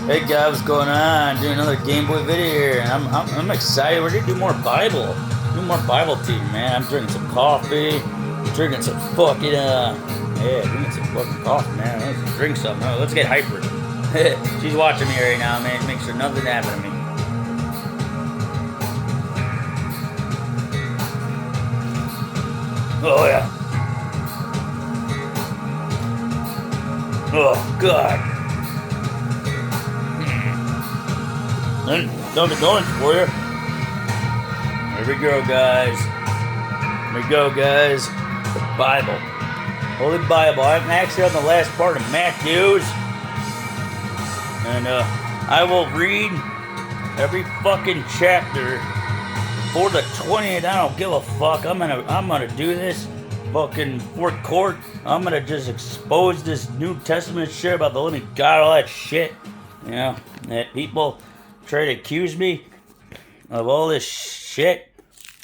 Hey guys, what's going on? Doing another Game Boy video here, and I'm excited. We're gonna do more Bible tea, man. I'm drinking some coffee, drinking some fucking drinking some fucking coffee, man. Let's drink something. Let's get hyper. She's watching me right now, man. Make sure nothing happened to me. Oh yeah. Oh God. Then Dunkin' Donuts for you. Here we go, guys. Here we go, guys. The Bible. Holy Bible. I'm actually on the last part of Matthew's. And I will read every fucking chapter for the 20th. I don't give a fuck. I'm gonna do this fucking for court. I'm gonna just expose this New Testament shit about the living God, all that shit. You know, that people try to accuse me of all this shit,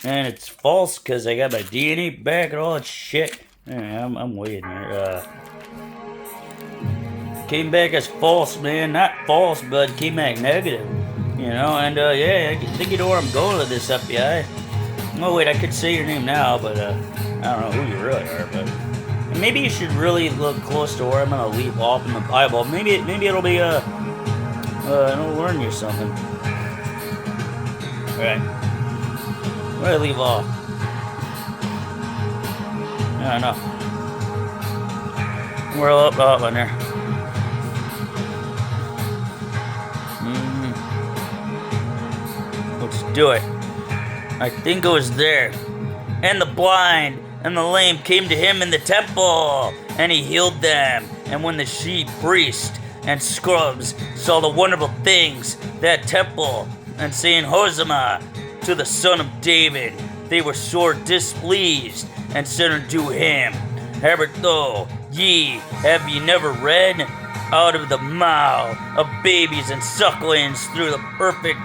and it's false because I got my DNA back and all that shit. Yeah, I'm waiting here. Came back as false, man. Not false, but came back negative. You know, and yeah, I think you know where I'm going with this, FBI. Oh wait, I could say your name now, but I don't know who you really are. But maybe you should really look close to where I'm gonna leave off in the Bible. Maybe it'll be it'll learn you something. Alright. Where do I leave off? I don't know. We're up on there. Let's do it. I think it was there. And the blind and the lame came to him in the temple, and he healed them. And when the chief priest and scribes saw the wonderful things that temple, and saying Hosanna to the Son of David, they were sore displeased, and said unto him, Hitherto have ye never read? Out of the mouth of babies and sucklings through the perfect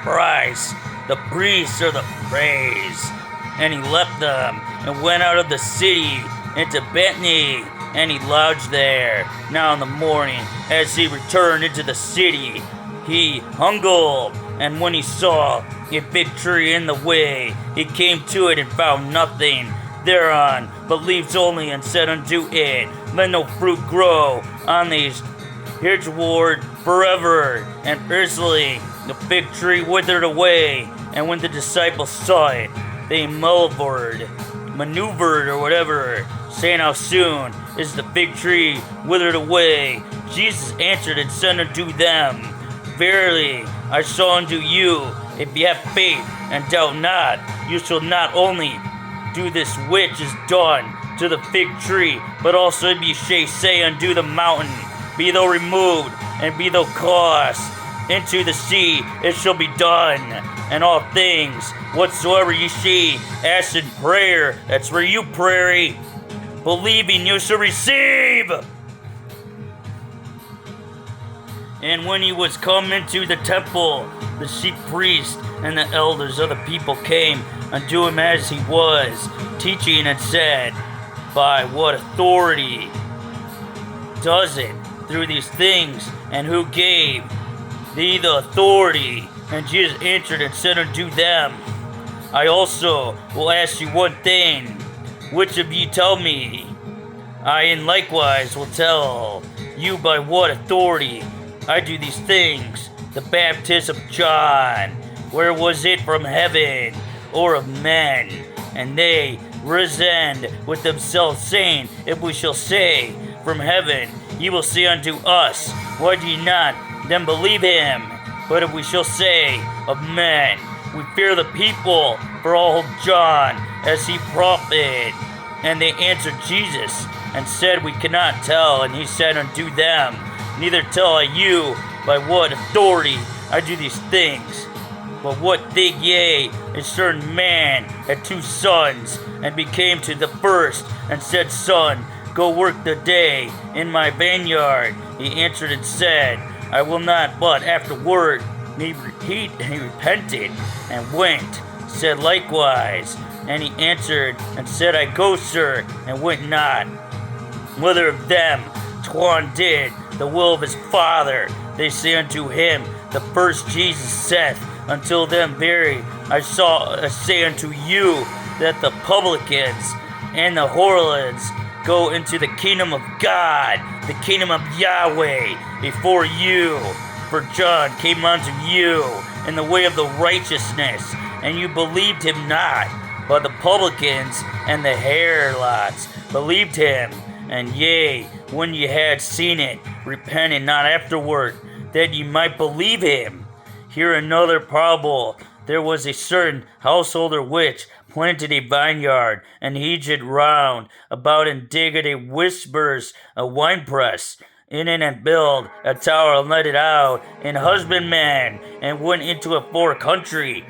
price, the priests are the praise. And he left them, and went out of the city into Bethany, and he lodged there. Now in the morning, as he returned into the city, he hungered, and when he saw a fig tree in the way, he came to it and found nothing thereon, but leaves only, and said unto it, Let no fruit grow on these henceforward forever. And presently the fig tree withered away, and when the disciples saw it, they maneuvered or whatever, saying, How soon is the fig tree withered away? Jesus answered and said unto them, Verily I say unto you, if ye have faith and doubt not, you shall not only do this which is done to the fig tree, but also if ye shall say unto the mountain, Be thou removed, and be thou cast into the sea, it shall be done. And all things whatsoever ye shall ask in prayer, that's where you pray, believing you shall receive. And when he was come into the temple, the chief priest and the elders of the people came unto him as he was teaching, and said, By what authority does it through these things, and who gave thee the authority? And Jesus answered and said unto them, I also will ask you one thing, which of ye tell me? I in likewise will tell you by what authority I do these things. The baptism of John, where was it from heaven or of men? And they reasoned with themselves, saying, If we shall say from heaven, ye will say unto us, Why do ye not then believe him? But if we shall say of men, we fear the people, for all John as he prophet. And they answered Jesus, and said, We cannot tell. And he said unto them, Neither tell I you by what authority I do these things. But what think ye? A certain man had 2 sons, and became to the first, and said, Son, go work the day in my vineyard. He answered and said, I will not, but afterward he repented, and went, said likewise. And he answered and said, I go, sir, and went not. Whether of them 'twan did the will of his Father. They say unto him, the first Jesus saith, until then very I say unto you, that the publicans and the harlots go into the kingdom of God, the kingdom of Yahweh, before you. For John came unto you in the way of the righteousness, and you believed him not. But the publicans and the harlots believed him. And yea, when ye had seen it, repented not afterward, that ye might believe him. Here another parable. There was a certain householder which planted a vineyard, and hedged it round about, and digged a whispers a winepress in it, and built a tower, and let it out, and husbandman, and went into a far country.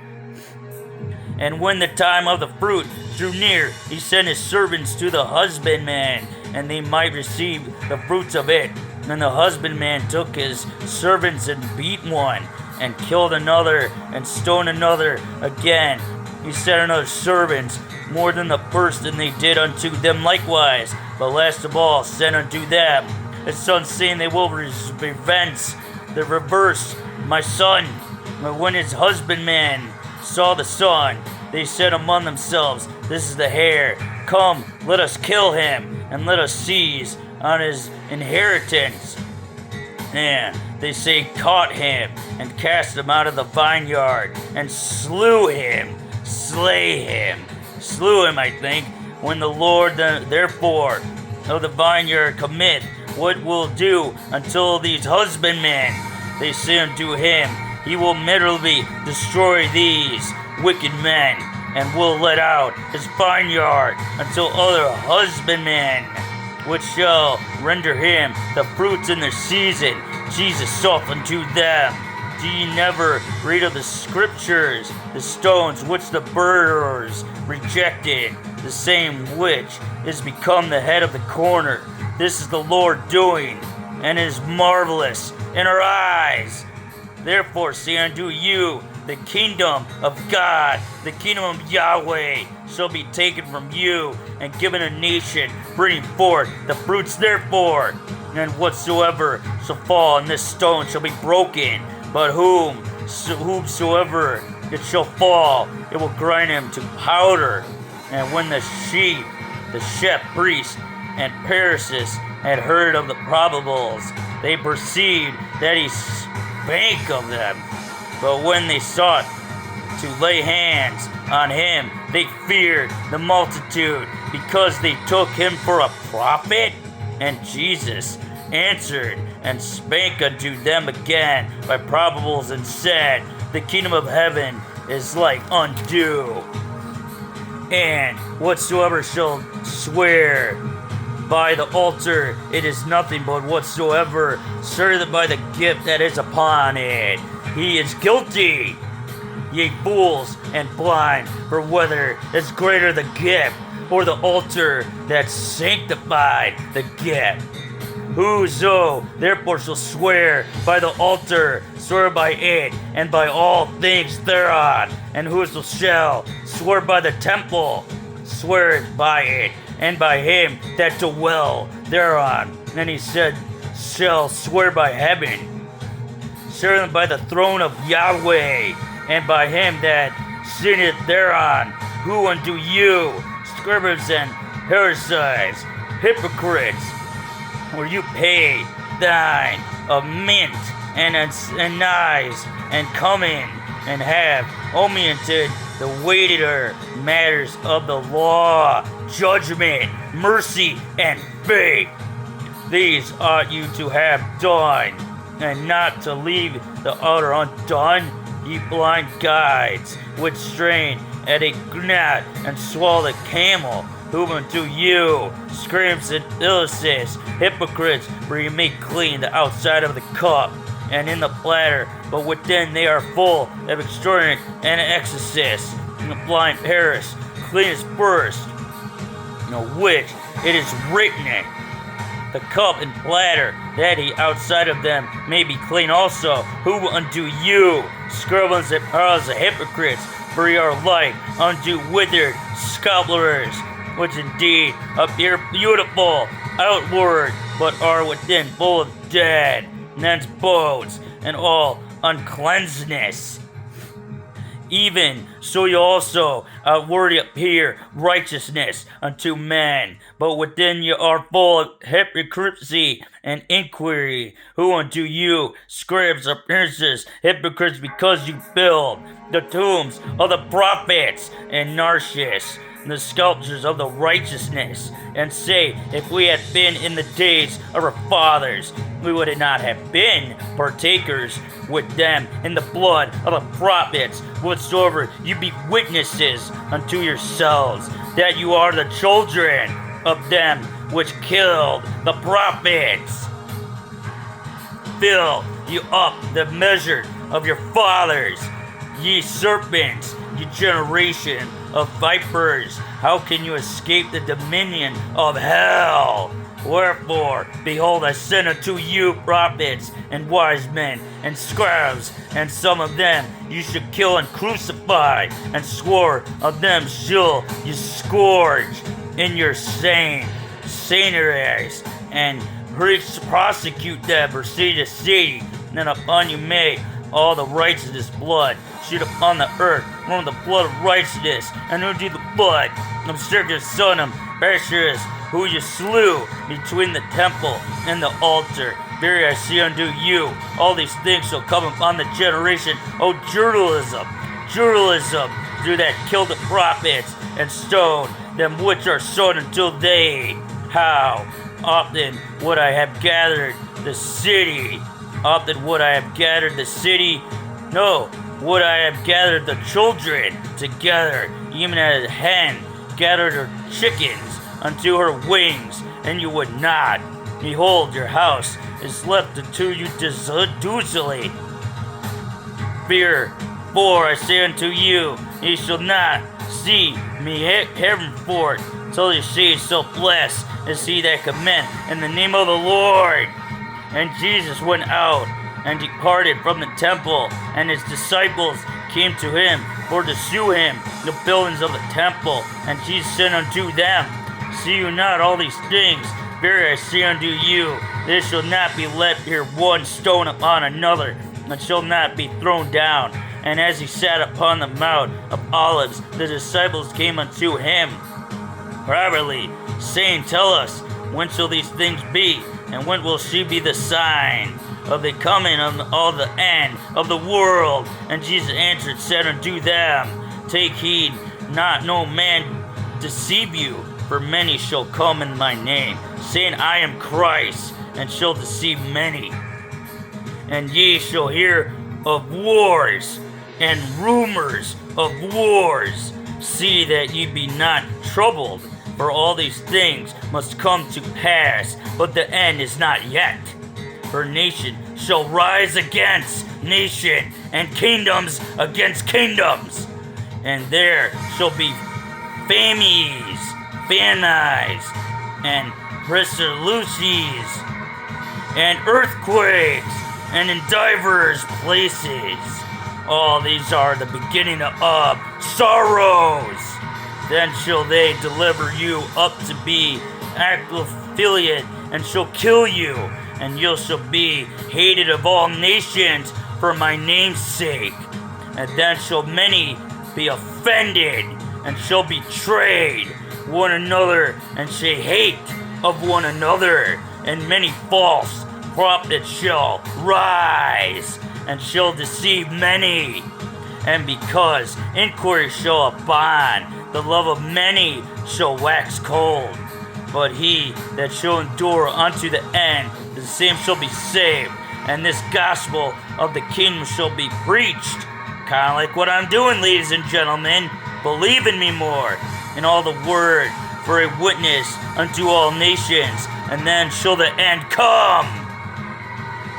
And when the time of the fruit drew near, he sent his servants to the husbandman, and they might receive the fruits of it. And the husbandman took his servants, and beat one, and killed another, and stoned another again. He sent another servants more than the first, and they did unto them likewise. But last of all sent unto them his son, saying, they will revenge the reverse, my son. But when his husbandman saw the son, they said among themselves, this is the heir. Come, let us kill him, and let us seize on his inheritance. And they say, caught him, and cast him out of the vineyard, and slew him, I think. When the Lord therefore of the vineyard cometh, what will do until these husbandmen? They say unto him, he will miserably destroy these wicked men, and will let out his vineyard until other husbandmen, which shall render him the fruits in their season. Jesus saith unto them, do ye never read of the scriptures, the stones which the builders rejected, the same which is become the head of the corner? This is the Lord doing, and is marvelous in our eyes. Therefore say unto you, the kingdom of God, the kingdom of Yahweh, shall be taken from you, and given a nation, bringing forth the fruits therefore. And whatsoever shall fall on this stone shall be broken, but whomsoever it shall fall, it will grind him to powder. And when the chief priest, and Pharisees had heard of the probables, they perceived that he spake of them. But when they sought to lay hands on him, they feared the multitude, because they took him for a prophet. And Jesus answered and spake unto them again by parables, and said, the kingdom of heaven is like unto, and whatsoever shall swear by the altar, it is nothing, but whatsoever sweareth by the gift that is upon it, he is guilty. Ye fools and blind, for whether is greater the gift, or the altar that sanctified the gift? Whoso therefore shall swear by the altar, swear by it, and by all things thereon. And whoso shall swear by the temple, sweareth by it, and by him that dwell thereon. And he said, shall swear by heaven, swearing by the throne of Yahweh, and by him that sitteth thereon. Who unto you, scribes and Pharisees, hypocrites, where you pay thine of mint and anise, and come in and have omitted the weightier matters of the law, judgment, mercy, and faith. These ought you to have done, and not to leave the other undone. Ye blind guides, which strain at a gnat and swallow the camel. Who unto you, scribes and Pharisees, hypocrites, for you make clean the outside of the cup and in the platter, but within they are full of extortion and excesses. And the blind perish, clean as first, which it is written in the cup and platter, that he outside of them may be clean also. Who unto you, scribes and Pharisees, hypocrites, for ye are like unto withered sepulchres, which indeed appear beautiful outward, but are within full of dead men's bones and all uncleanness. Even so you also outwardly appear righteousness unto men, but within you are full of hypocrisy and inquiry. Who unto you, scribes, appearances, hypocrites, because you filled the tombs of the prophets and Narcissus, the sculptures of the righteousness, and say, if we had been in the days of our fathers, we would not have been partakers with them in the blood of the prophets, whatsoever you be witnesses unto yourselves, that you are the children of them which killed the prophets. Fill you up the measure of your fathers, ye serpents, ye generation of vipers. How can you escape the dominion of hell? Wherefore, behold, I send unto you prophets and wise men and scribes, and some of them you should kill and crucify, and swore of them shall you scourge in your sanctuaries, and prosecute them from city to city, and upon you may all the righteousness blood shoot upon the earth, from the blood of righteousness, and unto the blood of Sergius son of Bashirus, who you slew between the temple and the altar. Verily I say unto you, all these things shall come upon the generation of Judaism, through that killed the prophets and stoned them which are sown until they. How often would I have gathered the city? Often would I have gathered the city? No, would I have gathered the children together, even as a hen gathered her chickens unto her wings, and you would not. Behold, your house is left unto you desolate. Fear, for I say unto you, ye shall not see me heaven forth, till you see so blessed is he that cometh in the name of the Lord. And Jesus went out and departed from the temple, and his disciples came to him for to shew him the buildings of the temple. And Jesus said unto them, see you not all these things? Verily I say unto you, there shall not be left here one stone upon another, and shall not be thrown down. And as he sat upon the Mount of Olives, the disciples came unto him privately, saying, tell us, when shall these things be? And when will she be the sign of the coming of all the end of the world? And Jesus answered, said unto them, take heed, not no man deceive you, for many shall come in my name, saying, I am Christ, and shall deceive many. And ye shall hear of wars and rumors of wars. See that ye be not troubled, for all these things must come to pass, but the end is not yet. For nation shall rise against nation, and kingdoms against kingdoms. And there shall be famines, and pestilences, and earthquakes, and in divers places. All these are the beginning of sorrows. Then shall they deliver you up to be affiliate, and shall kill you, and you shall be hated of all nations for my name's sake. And then shall many be offended, and shall betray one another, and shall hate of one another. And many false prophets shall rise, and shall deceive many. And because inquiry shall abound, the love of many shall wax cold. But he that shall endure unto the end, the same shall be saved. And this gospel of the kingdom shall be preached. Kind of like what I'm doing, ladies and gentlemen. Believe in me more in all the word, for a witness unto all nations. And then shall the end come,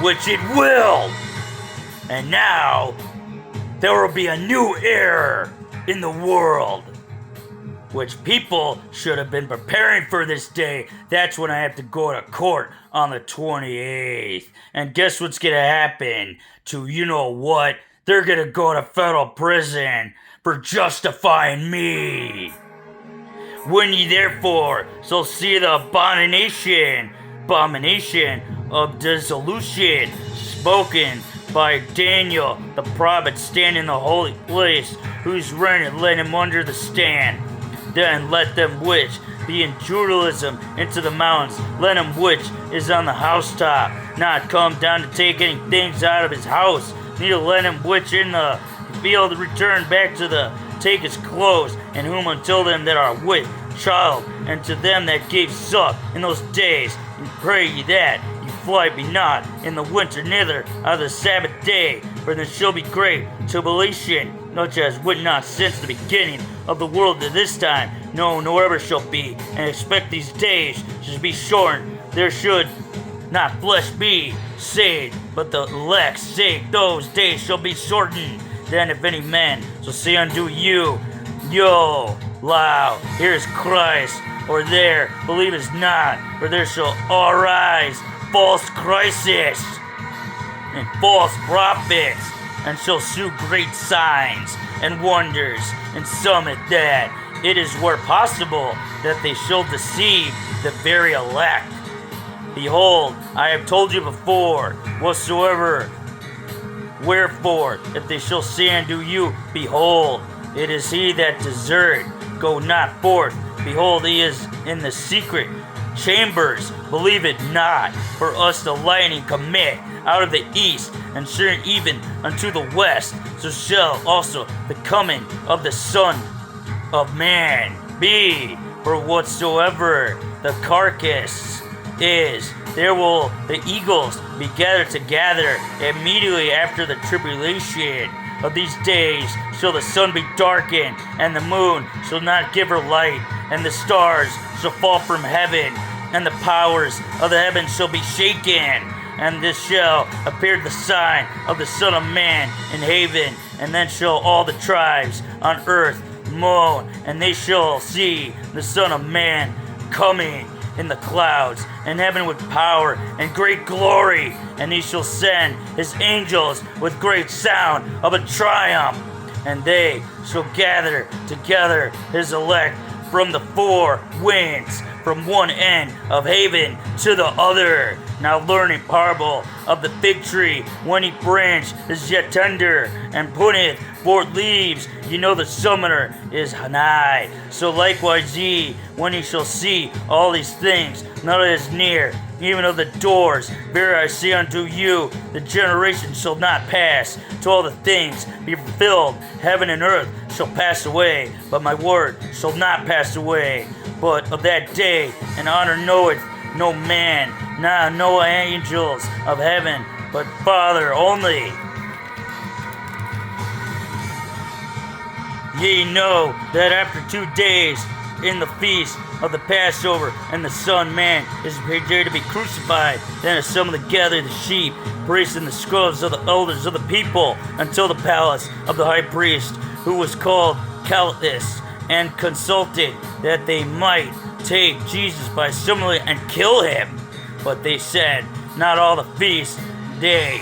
which it will. And now there will be a new era in the world, which people should have been preparing for this day. That's when I have to go to court on the 28th. And guess what's going to happen to you know what? They're going to go to federal prison for justifying me. When ye therefore shall see the abomination abomination of dissolution, spoken by Daniel the prophet, stand in the holy place, whose reigneth let him under the stand. Then let them which be in Judaism into the mountains, let him which is on the housetop not come down to take any things out of his house, neither let him which in the field return back to the take his clothes, and whom until them that are with child, and to them that gave suck in those days, and pray ye that ye fly be not in the winter, neither on the Sabbath day, for there shall be great tribulation, such as would not since the beginning of the world to this time, no, nor ever shall be, and expect these days should be shortened. There should not flesh be saved, but the elect's sake, those days shall be shortened. Then if any man shall say unto you, Yo, loud, here is Christ, or there, believe us not, for there shall arise false Christs and false prophets, and shall shew great signs and wonders, and some at that. It is where possible that they shall deceive the very elect. Behold, I have told you before, whatsoever. Wherefore, if they shall say unto you, Behold, it is he that desert, go not forth. Behold, he is in the secret chambers, believe it not. For us the lightning commit out of the east, and turn even unto the west. So shall also the coming of the Son of Man be. For whatsoever the carcass is, there will the eagles be gathered together. Immediately after the tribulation of these days shall the sun be darkened, and the moon shall not give her light, and the stars shall fall from heaven, and the powers of the heavens shall be shaken. And this shall appear the sign of the Son of Man in heaven, and then shall all the tribes on earth moan, and they shall see the Son of Man coming in the clouds, and heaven with power and great glory. And he shall send his angels with great sound of a triumph, and they shall gather together his elect from the four winds, from one end of heaven to the other. Now learning parable of the fig tree, when each branch is yet tender, and putteth forth leaves, ye know the summer is nigh. So likewise ye, when ye shall see all these things, none is near, even of the doors. Verily I say unto you, the generation shall not pass till all the things be fulfilled. Heaven and earth shall pass away, but my word shall not pass away. But of that day and honor knoweth no man, no angels of heaven, but Father only. Ye know that after 2 days in the feast of the Passover, and the Son of Man is prepared to be crucified, then assemble together the sheep, priests, and the scribes of the elders of the people, until the palace of the high priest, who was called Caiaphas, and consulted that they might take Jesus by simile and kill him. But they said, Not all the feast day,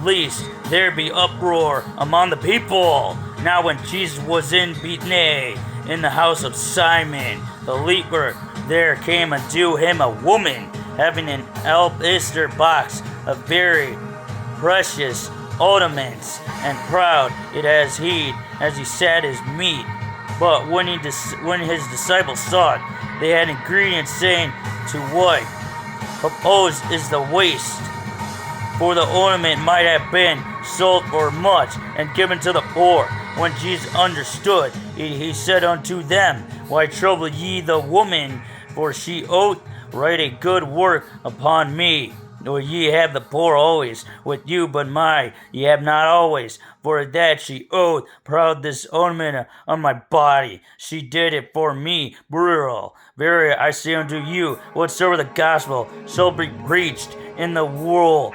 lest there be uproar among the people. Now when Jesus was in Bethany, in the house of Simon the leper, there came unto him a woman having an alabaster box of very precious ointments, and proud it as he sat his meat. But when his disciples saw it, they had ingredients, saying, To what purpose is the waste? For the ornament might have been sold for much, and given to the poor. When Jesus understood, he said unto them, Why trouble ye the woman? For she oath right a good work upon me. Nor ye have the poor always with you, but ye have not always. For that she oath proud this ornament on my body. She did it for me, burial. Verily I say unto you, whatsoever the gospel shall be preached in the world,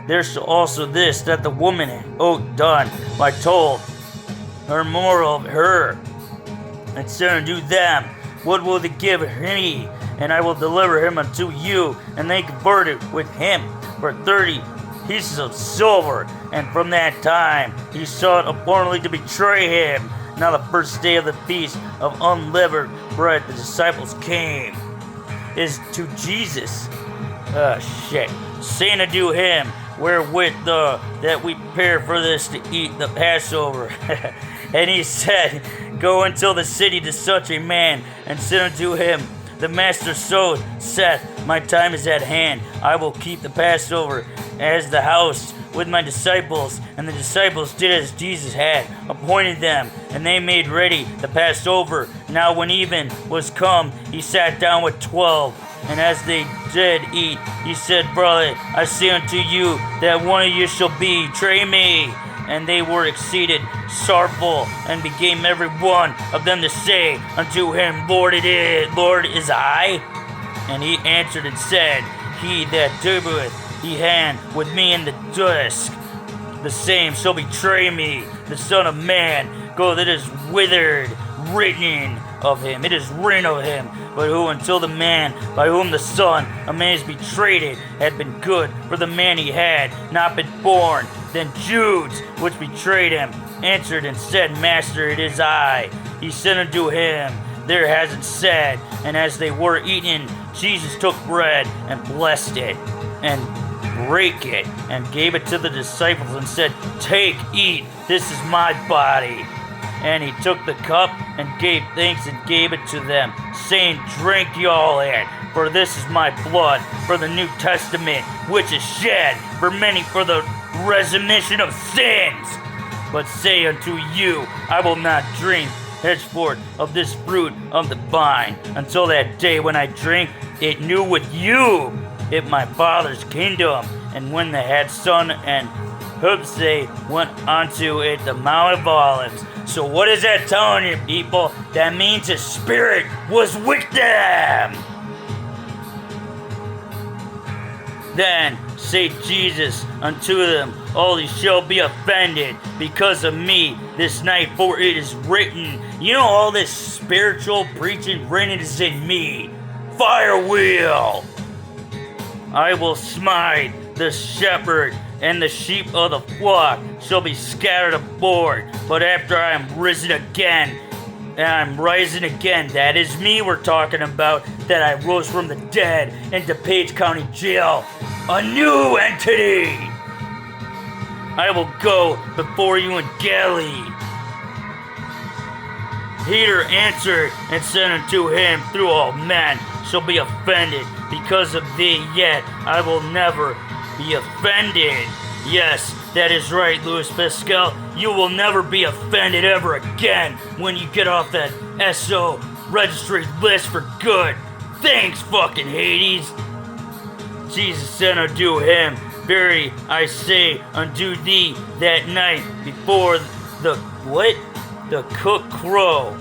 there shall also this, that the woman oath done by told her moral of her, and said unto them, What will they give me? And I will deliver him unto you. And they converted with him for 30 pieces of silver. And from that time he sought abundantly to betray him. Now the first day of the feast of unleavened bread, the disciples came is to Jesus Shit. Saying unto him, wherewith that we prepare for this to eat the Passover. And he said, go until the city to such a man, and said unto him, the master so saith, my time is at hand. I will keep the Passover as the house with my disciples. And the disciples did as Jesus had appointed them, and they made ready the Passover. Now when even was come, he sat down with 12. And as they did eat, he said, brother, I say unto you that one of you shall betray me. And they were exceeded sorrowful, and became every one of them to say unto him, Lord, is I. And he answered and said, he that dippeth he hand with me in the dusk, the same shall betray me. The Son of Man, go that is written of him. It is written of him. But who until the man by whom the Son of Man is betrayed it had been good for the man he had not been born. Then Judas, which betrayed him, answered and said, Master, it is I. He said unto him, there hasn't said. And as they were eating, Jesus took bread and blessed it, and brake it, and gave it to the disciples, and said, take, eat, this is my body. And he took the cup and gave thanks and gave it to them, saying, drink ye all it, for this is my blood for the New Testament, which is shed for many for the remission of sins. But say unto you, I will not drink henceforth of this fruit of the vine, until that day when I drink it new with you in my Father's kingdom. And when they had son and hoops, they went unto it the Mount of Olives. So what is that telling you, people? That means his spirit was with them. Then said Jesus unto them, all ye shall be offended because of me this night, for it is written. You know, all this spiritual preaching written is in me. Fire wheel. I will smite the shepherd, and the sheep of the flock shall be scattered abroad. But after I am risen again, and I'm rising again, that is me we're talking about, that I rose from the dead into Page County Jail, a new entity. I will go before you in Galilee. Peter answered and said unto him, through all men shall be offended because of thee, yet I will never be offended. Yes, that is right, Louis Pascal. You will never be offended ever again when you get off that SO registry list for good. Thanks, fucking Hades. Jesus said unto him, verily I say unto thee, that night before the cock crow,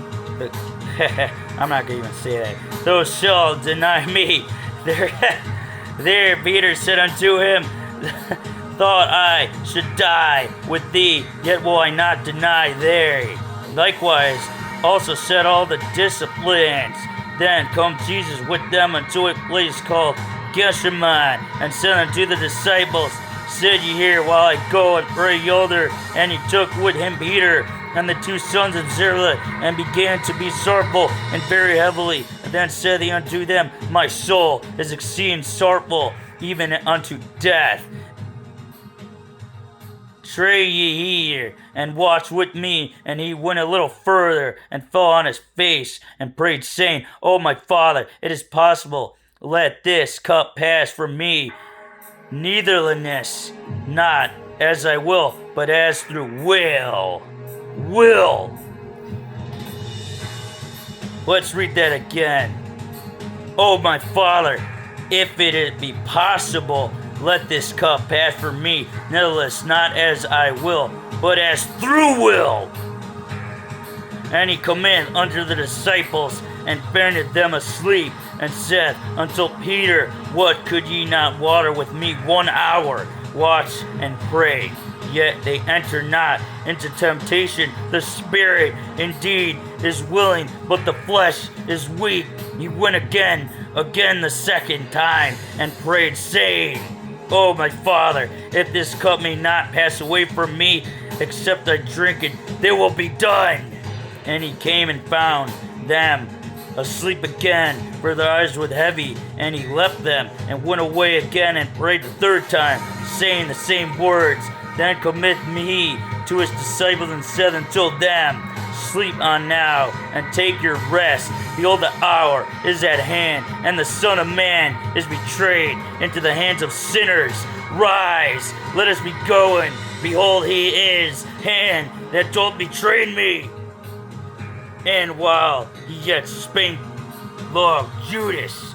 I'm not gonna even say that, thou shalt deny me. There Peter said unto him, thought I should die with thee, yet will I not deny thee. Likewise also said all the disciplines. Then come Jesus with them unto a place called Gethsemane, and said unto the disciples, sit ye here while I go and pray yonder. And he took with him Peter and the two sons of Zebedee, and began to be sorrowful and very heavily. And then said he unto them, my soul is exceeding sorrowful, even unto death. Stay ye here, and watch with me. And he went a little further, and fell on his face, and prayed, saying, O my Father, it is possible, let this cup pass from me. Nevertheless, not as I will, but as through will. Let's read that again. Oh my Father, if it be possible, let this cup pass from me. Nevertheless, not as I will, but as through will. And he commanded unto the disciples, and found them asleep, and said unto Peter, what, could ye not water with me 1 hour? Watch and pray. Yet they enter not into temptation. The spirit indeed is willing, but the flesh is weak. He went again the second time, and prayed, saying, O my Father, if this cup may not pass away from me, except I drink it, they will be done. And he came and found them asleep again, for their eyes were heavy. And he left them and went away again and prayed the third time, saying the same words. Then committed he to his disciples and said unto them, Sleep on now, and take your rest. Behold, the hour is at hand, and the Son of Man is betrayed into the hands of sinners. Rise, let us be going. Behold, he is hand that doth betray me. And while he yet spake, lo, Judas,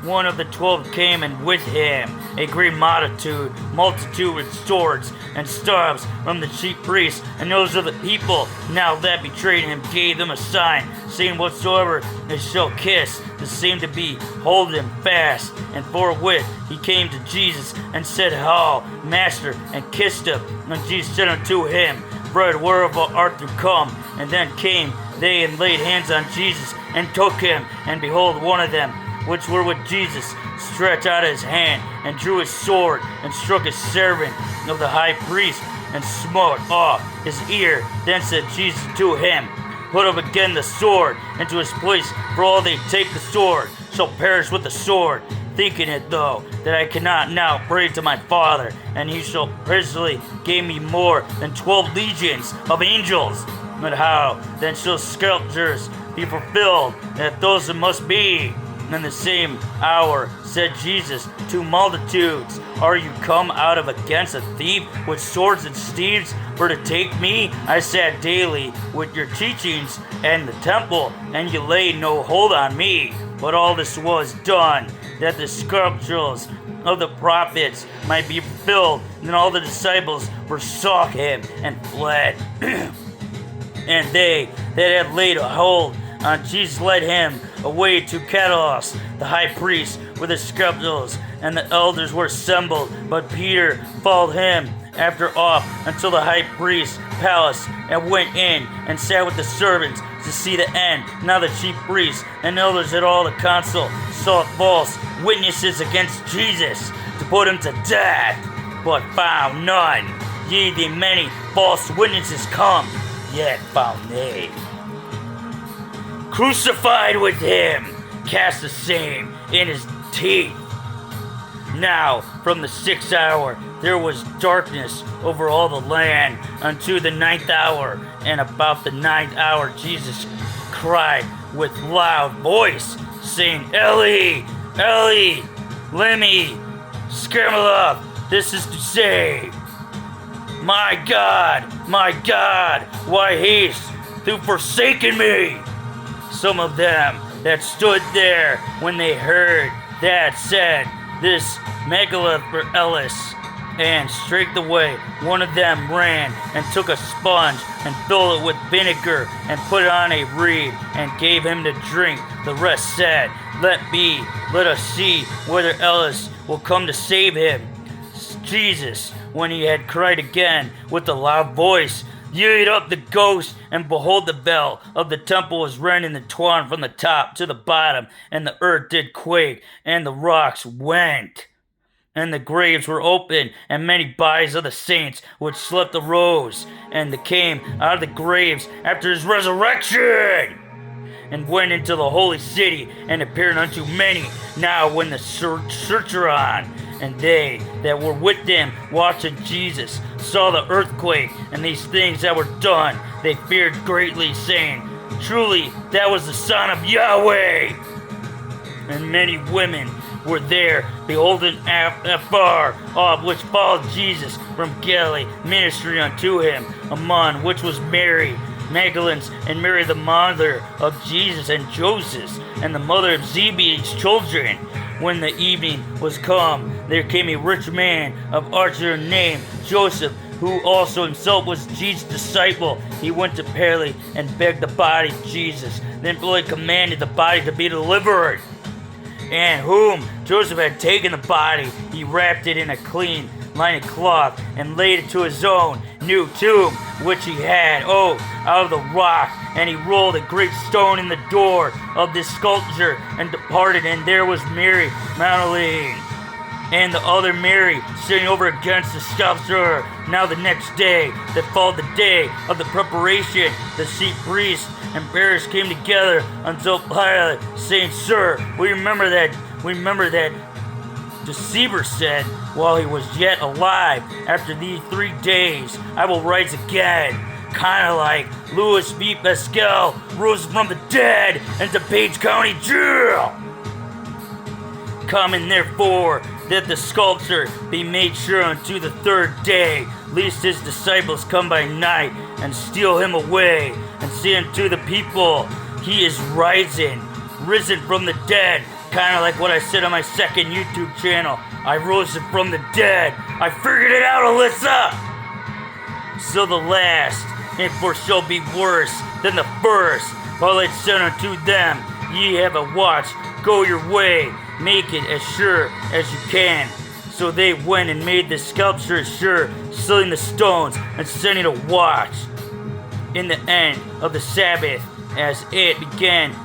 one of the 12, came, and with him a great multitude with swords and staves from the chief priests and those of the people. Now that betrayed him gave them a sign, saying, Whatsoever they shall kiss, the same to be, hold him fast. And forthwith he came to Jesus and said, How, Master, and kissed him. And Jesus said unto him, Bread, whereof art thou come? And then came they and laid hands on Jesus and took him. And behold, one of them which were with Jesus stretched out his hand and drew his sword and struck his servant of the high priest and smote off his ear. Then said Jesus to him, Put up again the sword into his place, for all they take the sword shall perish with the sword. Thinking it though, that I cannot now pray to my Father, and he shall presently give me more than 12 legions of angels. But how then shall scriptures be fulfilled, that those that must be? And in the same hour said Jesus to multitudes, Are you come out of against a thief with swords and staves for to take me? I sat daily with your teachings in the temple, and you laid no hold on me. But all this was done, that the scriptures of the prophets might be fulfilled. Then all the disciples forsook him and fled. And they that had laid a hold on Jesus led him away to Caiaphas, the high priest, where the scribes and the elders were assembled. But Peter followed him after off until the high priest's palace, and went in and sat with the servants to see the end. Now the chief priests and elders and all the council sought false witnesses against Jesus to put him to death, but found none. Ye, the many false witnesses come, yet found they. Crucified with him, cast the same in his teeth. Now from the 6th hour there was darkness over all the land unto the 9th hour. And about the 9th hour Jesus cried with loud voice, saying, Eli, Eli, lema sabachthani. This is to say, my God, why hast thou forsaken me? Some of them that stood there when they heard that said, This Magdalene for Ellis. And straightway one of them ran and took a sponge and filled it with vinegar and put it on a reed and gave him to drink. The rest said, Let us see whether Ellis will come to save him. Jesus, when he had cried again with a loud voice, yielded up the ghost, and behold, the bell of the temple was rent in twain from the top to the bottom, and the earth did quake, and the rocks went. And the graves were opened, and many bodies of the saints which slept arose, and they came out of the graves after his resurrection, and went into the holy city, and appeared unto many. Now when the Centurion and they that were with them watching Jesus saw the earthquake and these things that were done, they feared greatly, saying, Truly that was the Son of Yahweh. And many women were there, beholding afar off, which followed Jesus from Galilee, ministering unto him, among which was Mary Magdalene, and Mary the mother of Jesus, and Joseph, and the mother of Zebedee's children. When the evening was come, there came a rich man of Arimathea named Joseph, who also himself was Jesus' disciple. He went to Pilate and begged the body of Jesus. Then Pilate commanded the body to be delivered. And whom Joseph had taken the body, he wrapped it in a clean linen cloth, and laid it to his own new tomb, which he had, out of the rock. And he rolled a great stone in the door of this sculpture, and departed. And there was Mary Magdalene, and the other Mary sitting over against the sculpture. Now the next day, that followed the day of the preparation, the chief priest and bearers came together until Pilate, saying, "Sir, we remember that deceiver said while he was yet alive, after these 3 days I will rise again." Kind of like Louis B. Pascal rose from the dead into Page County Jail. Coming therefore that the sculpture be made sure unto the 3rd day, lest his disciples come by night and steal him away, and say unto the people, "He is risen from the dead." Kind of like what I said on my second YouTube channel. I rose from the dead. I figured it out, Alyssa. So the last, and for shall be worse than the first. Pilate said unto them, "Ye have a watch, go your way, make it as sure as you can." So they went and made the sculpture sure, sealing the stones and setting a watch. In the end of the Sabbath, as it began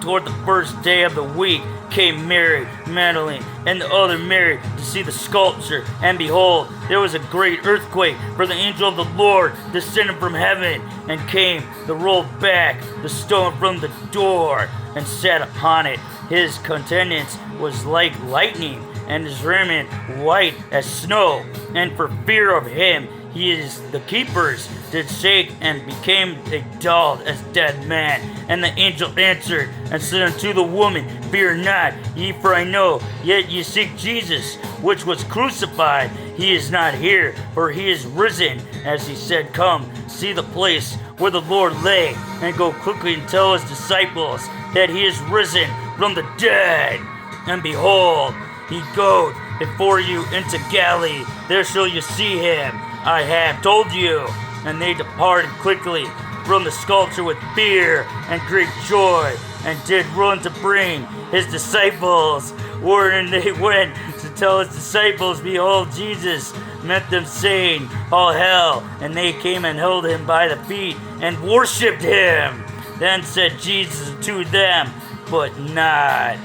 toward the 1st day of the week, came Mary Magdalene and the other Mary to see the sculpture. And behold, there was a great earthquake, for the angel of the Lord descended from heaven, and came to roll back the stone from the door, and sat upon it. His countenance was like lightning, and his raiment white as snow. And for fear of him, the keepers did shake, and became dulled as dead men. And the angel answered and said unto the woman, "Fear not, ye, for I know yet ye seek Jesus, which was crucified. He is not here, for he is risen, as he said. Come, see the place where the Lord lay, and go quickly and tell his disciples that he is risen from the dead. And behold, he goeth before you into Galilee. There shall you see him. I have told you." And they departed quickly from the sculpture with fear and great joy, and did run to bring his disciples word. And they went to tell his disciples, "Behold, Jesus met them, saying, All hail." And they came and held him by the feet and worshipped him. Then said Jesus to them, "But not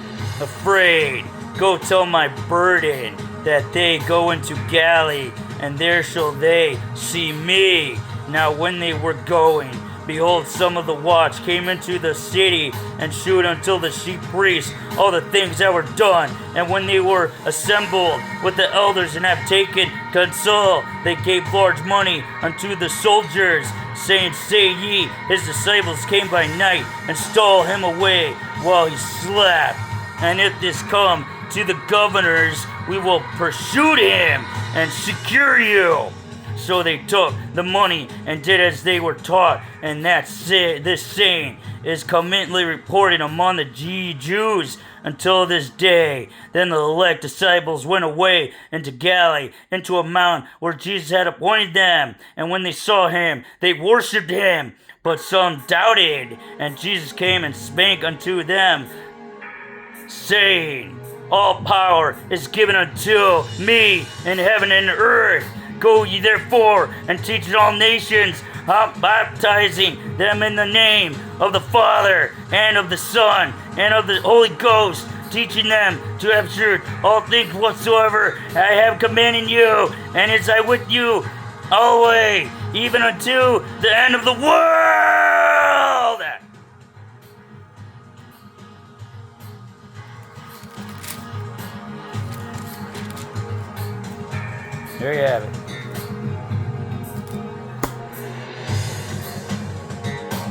afraid. Go tell my burden that they go into Galilee, and there shall they see me." Now when they were going, behold, some of the watch came into the city, and shewed unto the chief priests all the things that were done. And when they were assembled with the elders, and have taken counsel, they gave large money unto the soldiers, saying, "Say ye, his disciples came by night, and stole him away while he slept. And if this come to the governors, we will pursue him and secure you." So they took the money and did as they were taught. And this saying is commonly reported among the Jews until this day. Then the elect disciples went away into Galilee, into a mount where Jesus had appointed them. And when they saw him, they worshipped him. But some doubted. And Jesus came and spake unto them, saying, "All power is given unto me in heaven and earth. Go ye therefore and teach all nations, baptizing them in the name of the Father and of the Son and of the Holy Ghost, teaching them to observe all things whatsoever I have commanded you. And as I with you always, even unto the end of the world." There you have it.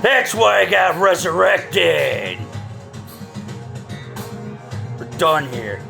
That's why I got resurrected. We're done here.